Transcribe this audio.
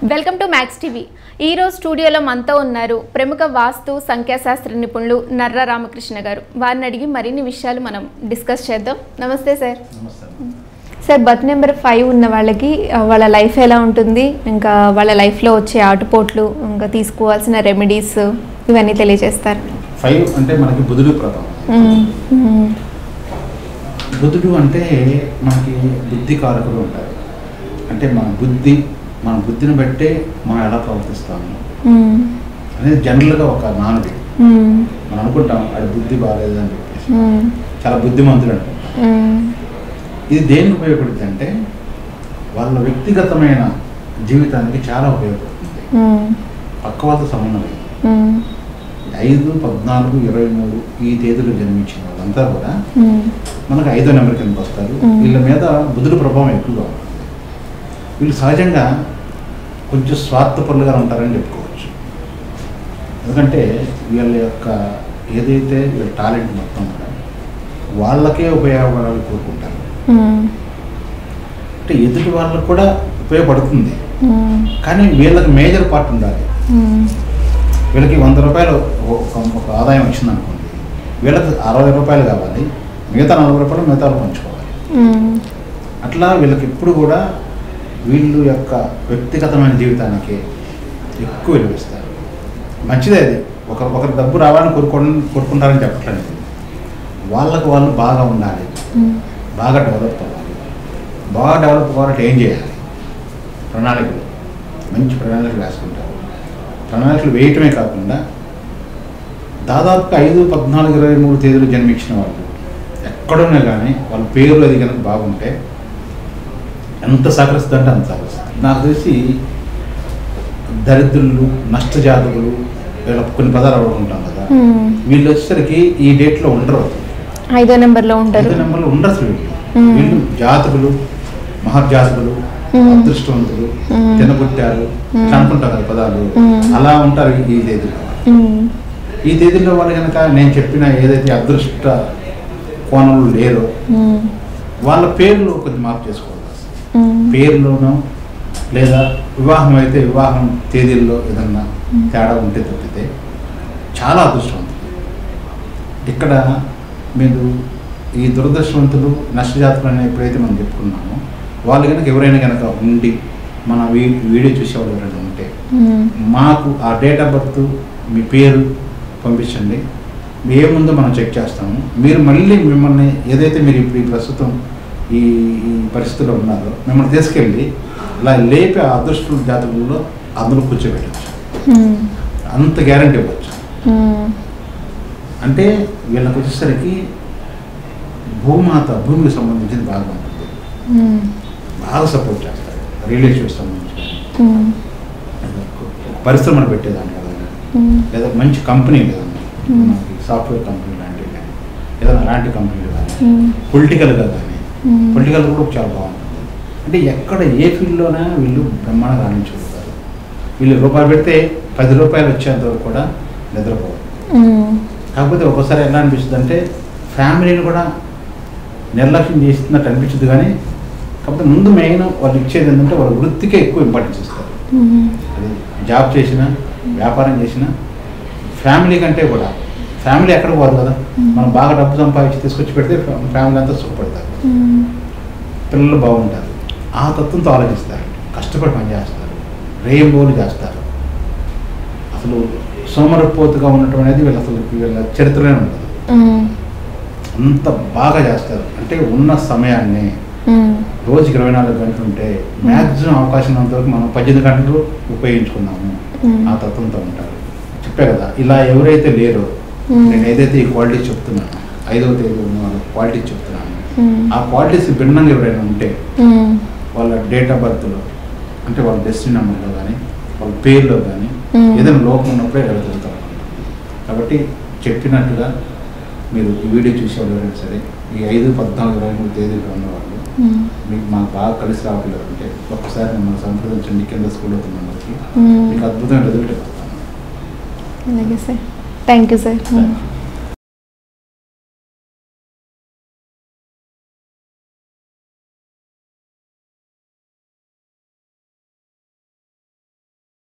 Welcome to max TV. ఈరోజు స్టూడియోలో మనతో ఉన్నారు ప్రముఖ వాస్తు సంఖ్యాశాస్త్ర నిపుణులు నర్ర రామకృష్ణ గారు. వారిని అడిగి మరిన్ని విషయాలు మనం డిస్కస్ చేద్దాం. నమస్తే సార్. సార్, బర్త్ నెంబర్ 5 ఉన్న వాళ్ళకి వాళ్ళ లైఫ్ ఎలా ఉంటుంది, ఇంకా వాళ్ళ లైఫ్లో వచ్చే ఆటుపోట్లు, ఇంకా తీసుకోవాల్సిన రెమెడీస్ ఇవన్నీ తెలియజేస్తారు. 5 అంటే మనకి బుధుడు ప్రభావం. బుధుడు అంటే మనకి బుద్ధి కారకులు ఉంటారు. అంటే మన బుద్ధిని బట్టే మనం ఎలా ప్రవర్తిస్తాము అనేది జనరల్గా ఒక నానుడి. మనం అనుకుంటాం అది బుద్ధి బాగాలేదు అని చెప్పేసి, చాలా బుద్ధిమంతుడు అనుకుంటాం. ఇది దేనికి ఉపయోగపడుతుంది అంటే వాళ్ళ వ్యక్తిగతమైన జీవితానికి చాలా ఉపయోగపడుతుంది. పక్క వాళ్ళతో సంబంధం లేదు. 5, 14, 23 ఈ తేదీలో జన్మించిన వాళ్ళంతా కూడా మనకు 5వ నెంబర్ కిందకి వస్తారు. వీళ్ళ మీద బుధుడు ప్రభావం ఎక్కువగా ఉంటుంది. వీళ్ళు సహజంగా కొంచెం స్వార్థపరులుగా ఉంటారని చెప్పుకోవచ్చు. ఎందుకంటే వీళ్ళ యొక్క ఏదైతే వీళ్ళ టాలెంట్ మొత్తం కూడా వాళ్ళకే ఉపయోగపడాలని కోరుకుంటారు. అంటే ఎదుటి వాళ్ళకు కూడా ఉపయోగపడుతుంది, కానీ వీళ్ళకి మేజర్ పార్ట్ ఉండాలి. వీళ్ళకి 100 రూపాయలు ఒక ఆదాయం వచ్చిందనుకోండి, వీళ్ళకి 60 రూపాయలు కావాలి, మిగతా 40 రూపాయలు మిగతా పంచుకోవాలి. అట్లా వీళ్ళకి ఎప్పుడు కూడా వీళ్ళు యొక్క వ్యక్తిగతమైన జీవితానికి ఎక్కువ విలువిస్తారు. మంచిదే అది. ఒకరు డబ్బు రావాలని కోరుకుంటారని చెప్పట్లేదు. వాళ్ళకు వాళ్ళు బాగా ఉండాలి, బాగా డెవలప్ అవ్వాలి. బాగా డెవలప్ అవ్వాలంటే ఏం చేయాలి? ప్రణాళికలు, మంచి ప్రణాళికలు వేసుకుంటారు. ప్రణాళికలు వేయటమే కాకుండా దాదాపుగా 5, 14, 23 తేదీలు జన్మించిన వాళ్ళు ఎక్కడున్నా కానీ వాళ్ళ పేరు అది కనుక బాగుంటే ఎంత సహకరిస్తుందంటే అంత సహకరిస్తుంది. నాకు తెలిసి దరిద్రులు, నష్టజాతకులు, వీళ్ళ కొన్ని పదాలు అడుగుతుంటాం కదా, వీళ్ళు వచ్చేసరికి ఈ డేట్లో ఉండరు. 5వ నెంబర్లో ఉంటారు. 5వ నెంబర్లో ఉండరు అసలు. వీళ్ళు జాతకులు, మహర్జాతకులు, అదృష్టవంతులు, తినబుట్టారు అనుకుంటారు కదా పదాలు, అలా ఉంటారు ఈ తేదీలో. ఈ తేదీలో వాళ్ళు కనుక నేను చెప్పిన ఏదైతే అదృష్ట కోణంలో లేరో వాళ్ళ పేర్లు కొద్ది మార్పు చేసుకోవాలి. పేర్లోనో లేదా వివాహం అయితే వివాహం తేదీల్లో ఏదన్నా తేడా ఉంటే తప్పితే చాలా అదృష్టవంతులు. ఇక్కడ మీరు ఈ దురదృష్టవంతులు, నష్టజాతులు అని ఎప్పుడైతే మనం చెప్పుకున్నామో వాళ్ళు కనుక ఎవరైనా కనుక ఉండి మన వీడియో చూసేవాళ్ళు ఎవరైనా ఉంటే మాకు ఆ డేట్ ఆఫ్ బర్త్, మీ పేరు పంపించండి. ఏముందో మనం చెక్ చేస్తాము. మీరు మళ్ళీ మిమ్మల్ని ఏదైతే మీరు ఇప్పుడు ఈ ప్రస్తుతం ఈ పరిస్థితుల్లో ఉన్నారో మిమ్మల్ని తీసుకెళ్ళి ఇలా లేపి ఆ అదృష్ట జాతకుల్లో అందులో కూర్చోబెట్టచ్చు. అంత గ్యారంటీ ఇవ్వచ్చు. అంటే వీళ్ళకి వచ్చేసరికి భూమికి సంబంధించింది బాగా ఉంటుంది. బాగా సపోర్ట్ చేస్తారు. రిలేషన్షిప్ సంబంధించి పరిశ్రమలు పెట్టేదాన్ని కదా, లేదా మంచి కంపెనీ లేదన్నా, మనకి సాఫ్ట్వేర్ కంపెనీ లాంటివి కానీ ఏదైనా అలాంటి కంపెనీలు కానీ, పొలిటికల్గా కానీ, పొలిటికల్ కూడా చాలా బాగుంటుంది. అంటే ఎక్కడ ఏ ఫీల్డ్లోనా వీళ్ళు బ్రహ్మాండంగా రాణించగలుగుతారు. వీళ్ళు రూపాయలు పెడితే 10 రూపాయలు వచ్చేంత వరకు కూడా నిద్రపోవాలి. కాకపోతే ఒక్కోసారి ఎలా అనిపిస్తుంది అంటే ఫ్యామిలీని కూడా నిర్లక్ష్యం చేస్తున్నట్టు అనిపించదు. కానీ కాకపోతే ముందు మెయిన్ వాళ్ళు ఇచ్చేది ఏంటంటే వాళ్ళ వృత్తికే ఎక్కువ ఇంపార్టెన్స్ ఇస్తారు. అది జాబ్ చేసినా, వ్యాపారం చేసినా, ఫ్యామిలీ కంటే కూడా ఫ్యామిలీ ఎక్కడ పోదు కదా. మనం బాగా డబ్బు సంపాదించి తీసుకొచ్చి పెడితే ఫ్యామిలీ అంతా సుఖపడతారు, పిల్లలు బాగుంటారు. ఆ తత్వంతో ఆలోచిస్తారు, కష్టపడి పనిచేస్తారు, రేయింబోలు చేస్తారు. అసలు సోమరపోతుగా ఉండటం అనేది వీళ్ళ చరిత్రలోనే ఉండదు. అంత బాగా చేస్తారు. అంటే ఉన్న సమయాన్ని రోజుకి 24 గంటలు ఉంటే మ్యాక్సిమం అవకాశం ఉన్నంతవరకు మనం 18 గంటలు ఉపయోగించుకున్నాము. ఆ తత్వంతో ఉంటారు. చెప్పే కదా, ఇలా ఎవరైతే లేరో నేను ఏదైతే ఈ క్వాలిటీస్ చెప్తున్నాను, 5వ తేదీ ఉన్న వాళ్ళ క్వాలిటీస్ చెప్తున్నాను, ఆ క్వాలిటీస్ భిన్నంగా ఎవరైనా ఉంటే వాళ్ళ డేట్ ఆఫ్ బర్త్లో అంటే వాళ్ళ డెస్టినీ నెంబర్లో కానీ వాళ్ళ పేరులో కానీ ఏదైనా లోపం ఉన్నప్పుడే జరుగుతారు. కాబట్టి చెప్పినట్టుగా మీరు ఈ వీడియో చూసేవాళ్ళు ఎవరైనా సరే ఈ 5, 14, 23 తేదీలో ఉన్నవాళ్ళు మీకు మాకు బాగా కలిసి రావట్లేదు అంటే ఒక్కసారి మిమ్మల్ని సంప్రదించండి. కింద స్కూల్ అవుతున్న నెంబర్కి మీకు అద్భుతమైన రిజల్ట్ ఇస్తాను. అలాగే సార్. Thank you sir.